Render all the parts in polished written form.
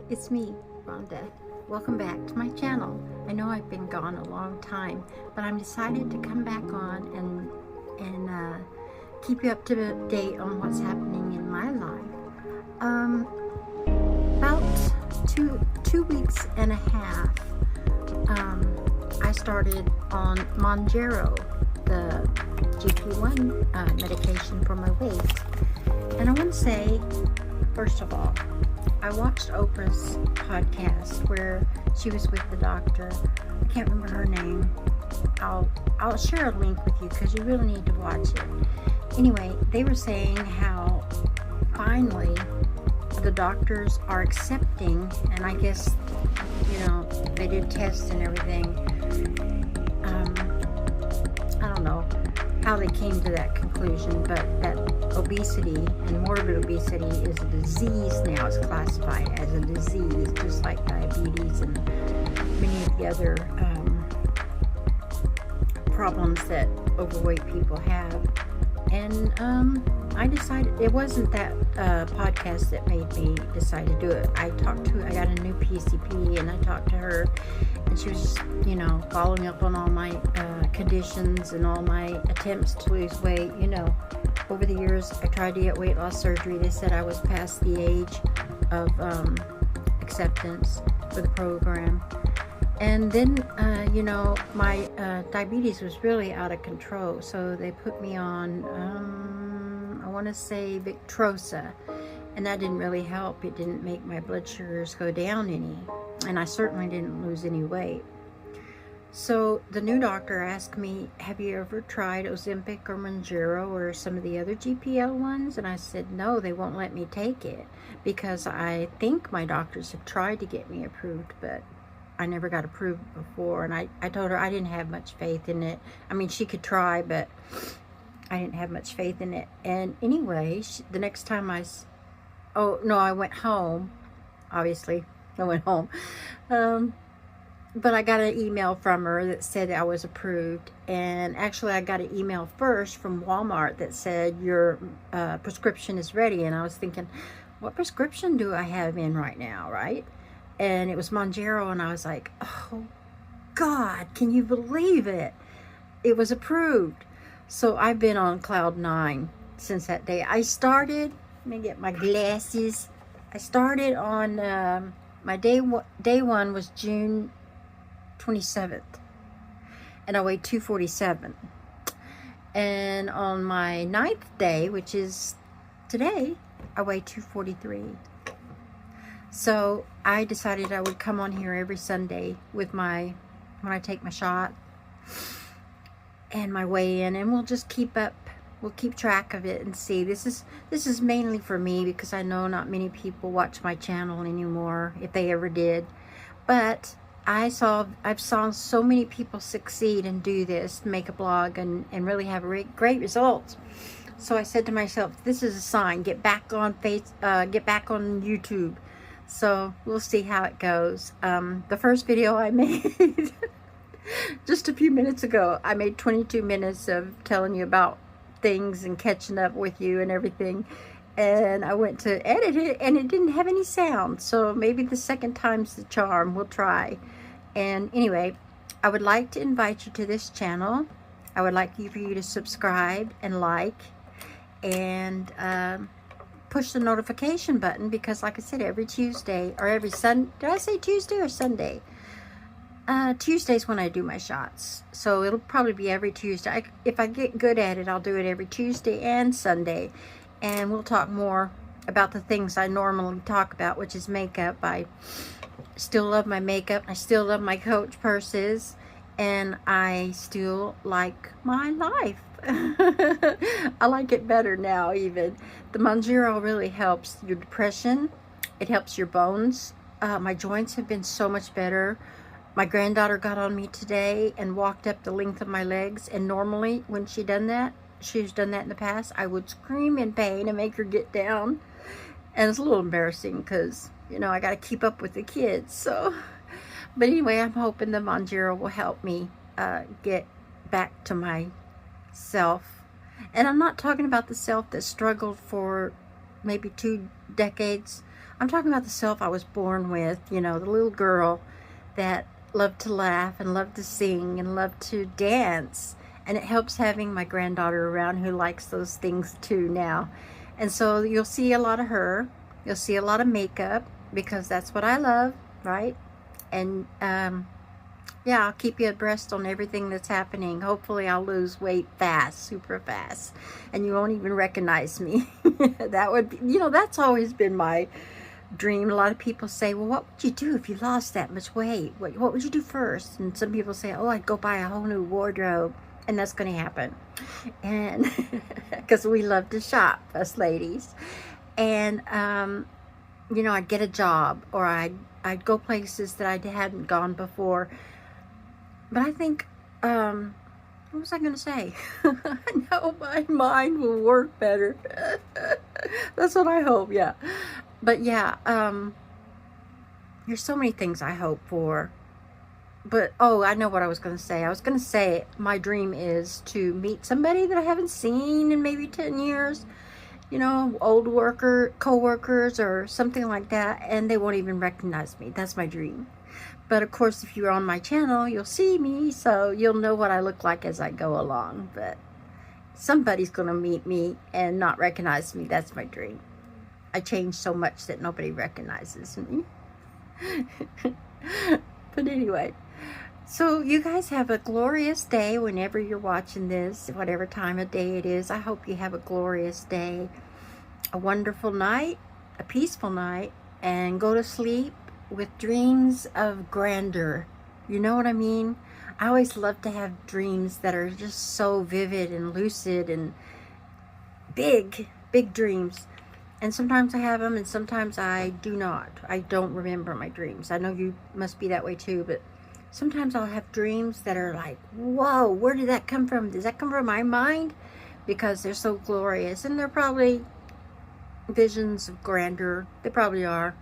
It's me, Rhonda. Welcome back to my channel. I know I've been gone a long time, but I'm decided to come back on and keep you up to date on what's happening in my life. About two weeks and a half, I started on Monjaro, the GP1 medication for my weight. And I want to say, first of all, I watched Oprah's podcast where she was with the doctor. I can't remember her name. I'll share a link with you because you really need to watch it. Anyway, they were saying how finally the doctors are accepting, and I guess, they did tests and everything. I don't know how they came to that conclusion, but that obesity and morbid obesity is a disease now. It's classified as a disease, just like diabetes and many of the other problems that overweight people have. And I decided, it wasn't that podcast that made me decide to do it. I got a new PCP, and I talked to her, and she was just, following up on all my conditions and all my attempts to lose weight. Over the years, I tried to get weight loss surgery. They said I was past the age of acceptance for the program. And then, my diabetes was really out of control. So they put me on, I want to say Victrosa. And that didn't really help. It didn't make my blood sugars go down any. And I certainly didn't lose any weight. So the new doctor asked me, have you ever tried Ozempic or Monjaro or some of the other GPL ones? And I said, no, they won't let me take it because I think my doctors have tried to get me approved, but I never got approved before. And I told her I didn't have much faith in it. I mean, she could try, but I didn't have much faith in it. And anyway, the next time I went home, obviously, I went home. But I got an email from her that said I was approved. And actually, I got an email first from Walmart that said your prescription is ready. And I was thinking, what prescription do I have in right now, right? And it was Monjaro, and I was like, oh, God, can you believe it? It was approved. So I've been on cloud 9 since that day. I started, let me get my glasses. I started on, my day one was June 27th, and I weighed 247. And on my 9th day, which is today, I weighed 243. So I decided I would come on here every Sunday with when I take my shot and my weigh-in, and we'll just keep track of it and see. This is mainly for me because I know not many people watch my channel anymore, if they ever did. But I've saw so many people succeed and do this, make a blog and really have great results. So I said to myself, this is a sign. Get back on YouTube. So we'll see how it goes. The first video I made just a few minutes ago, I made 22 minutes of telling you about things and catching up with you and everything. And I went to edit it, and it didn't have any sound. So maybe the second time's the charm. We'll try. And anyway, I would like to invite you to this channel. I would like for you to subscribe and like and push the notification button, because like I said, every Tuesday or every Sunday, did I say Tuesday or Sunday? Tuesday's when I do my shots. So it'll probably be every Tuesday. If I get good at it, I'll do it every Tuesday and Sunday. And we'll talk more about the things I normally talk about, which is makeup. I still love my makeup. I still love my Coach purses. And I still like my life. I like it better now even. The Monjaro really helps your depression. It helps your bones. My joints have been so much better. My granddaughter got on me today and walked up the length of my legs. And normally when she's done that in the past, I would scream in pain and make her get down. And it's a little embarrassing because, I got to keep up with the kids. So, but anyway, I'm hoping the Monjaro will help me get back to myself. And I'm not talking about the self that struggled for maybe 2 decades. I'm talking about the self I was born with, you know, the little girl that loved to laugh and loved to sing and loved to dance. And it helps having my granddaughter around who likes those things too now. And so you'll see a lot of her. You'll see a lot of makeup because that's what I love, right? And yeah, I'll keep you abreast on everything that's happening. Hopefully I'll lose weight fast, super fast, and you won't even recognize me. That would be, you know, that's always been my dream. A lot of people say, well, what would you do if you lost that much weight? What would you do first? And some people say, oh, I'd go buy a whole new wardrobe. And that's going to happen. And because we love to shop, us ladies. And, you know, I'd get a job, or I'd go places that I hadn't gone before. But I think, what was I going to say? I know my mind will work better. That's what I hope, yeah. But yeah, there's so many things I hope for. But, oh, I know what I was going to say. I was going to say my dream is to meet somebody that I haven't seen in maybe 10 years. You know, old co-workers or something like that. And they won't even recognize me. That's my dream. But, of course, if you're on my channel, you'll see me. So you'll know what I look like as I go along. But somebody's going to meet me and not recognize me. That's my dream. I changed so much that nobody recognizes me. But anyway. So you guys have a glorious day whenever you're watching this, whatever time of day it is. I hope you have a glorious day, a wonderful night, a peaceful night, and go to sleep with dreams of grandeur. You know what I mean? I always love to have dreams that are just so vivid and lucid and big dreams. And sometimes I have them and sometimes I do not. I don't remember my dreams. I know you must be that way too, but sometimes I'll have dreams that are like, whoa, where did that come from? Does that come from my mind? Because they're so glorious. And they're probably visions of grandeur. They probably are.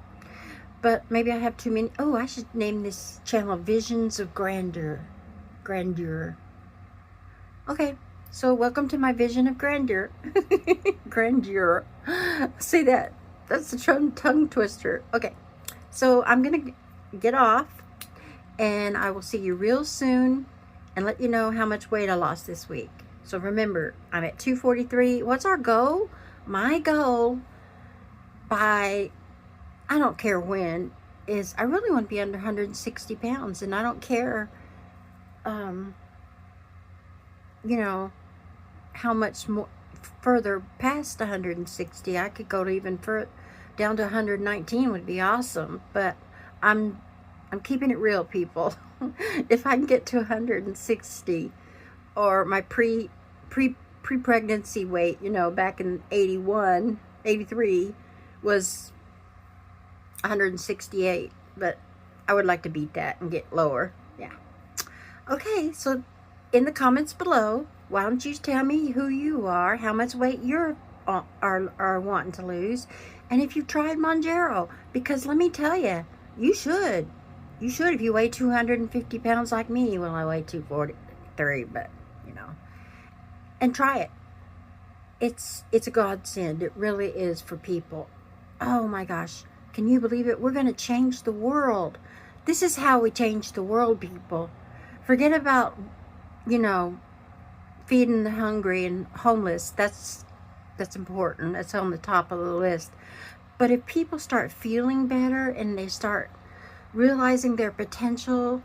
But maybe I have too many. Oh, I should name this channel Visions of Grandeur. Grandeur. Okay, so welcome to my vision of grandeur. Grandeur. Say that. That's a tongue twister. Okay, so I'm going to get off. And I will see you real soon and let you know how much weight I lost this week. So remember, I'm at 243. What's our goal? My goal by, I don't care when, is I really want to be under 160 pounds. And I don't care, you know, how much more further past 160. I could go to even further, down to 119 would be awesome. But I'm keeping it real, people. If I can get to 160, or my pre-pregnancy weight, you know, back in 83 was 168, but I would like to beat that and get lower. Yeah. Okay, so in the comments below, why don't you tell me who you are, how much weight you're are wanting to lose, and if you've tried Monjaro, because let me tell you, you should. You should if you weigh 250 pounds like me. Well, I weigh 243, but, you know. And try it. It's a godsend. It really is for people. Oh, my gosh. Can you believe it? We're going to change the world. This is how we change the world, people. Forget about, you know, feeding the hungry and homeless. That's important. That's on the top of the list. But if people start feeling better and they start realizing their potential,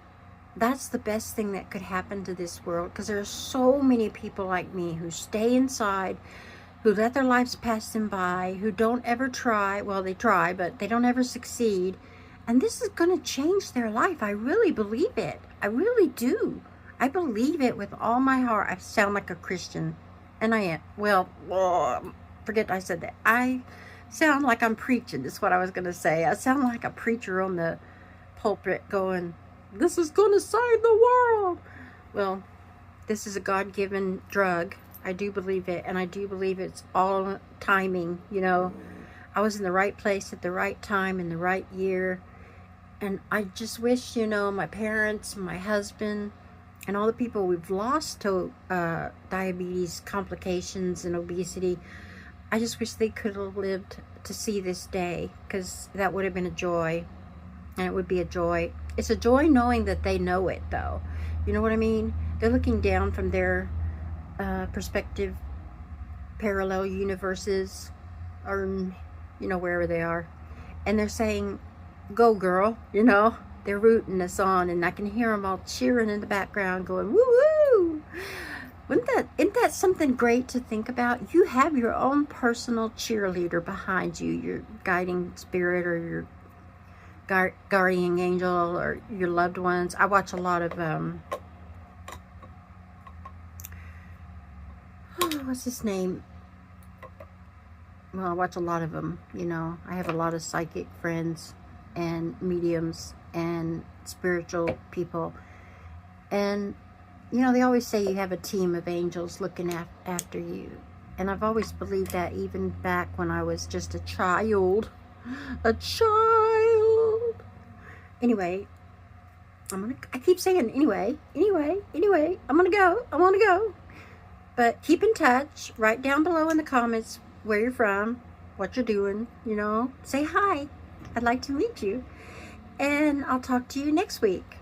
that's the best thing that could happen to this world, because there are so many people like me who stay inside, who let their lives pass them by, who don't ever try. Well, they try, but they don't ever succeed. And this is going to change their life. I really believe it. I really do. I believe it with all my heart. I sound like a Christian, and I am. Well, forget I said that. I sound like I'm preaching. That's what I was going to say. I sound like a preacher on the pulpit going, this is going to save the world. Well, this is a God-given drug. I do believe it, and I do believe it's all timing. You know, I was in the right place at the right time in the right year, and I just wish, you know, my parents, my husband, and all the people we've lost to diabetes complications and obesity, I just wish they could have lived to see this day, because that would have been a joy. And it would be a joy. It's a joy knowing that they know it, though. You know what I mean? They're looking down from their perspective, parallel universes, or, you know, wherever they are. And they're saying, go girl, you know? They're rooting us on, and I can hear them all cheering in the background going, woo-woo! Isn't that something great to think about? You have your own personal cheerleader behind you, your guiding spirit, or your guardian angel, or your loved ones. I watch a lot of what's his name? Well, I watch a lot of them, you know. I have a lot of psychic friends and mediums and spiritual people, and you know, they always say you have a team of angels looking after you, and I've always believed that, even back when I was just a child. Anyway, I keep saying anyway, I'm gonna go. But keep in touch. Write down below in the comments where you're from, what you're doing, you know. Say hi. I'd like to meet you. And I'll talk to you next week.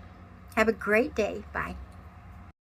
Have a great day. Bye.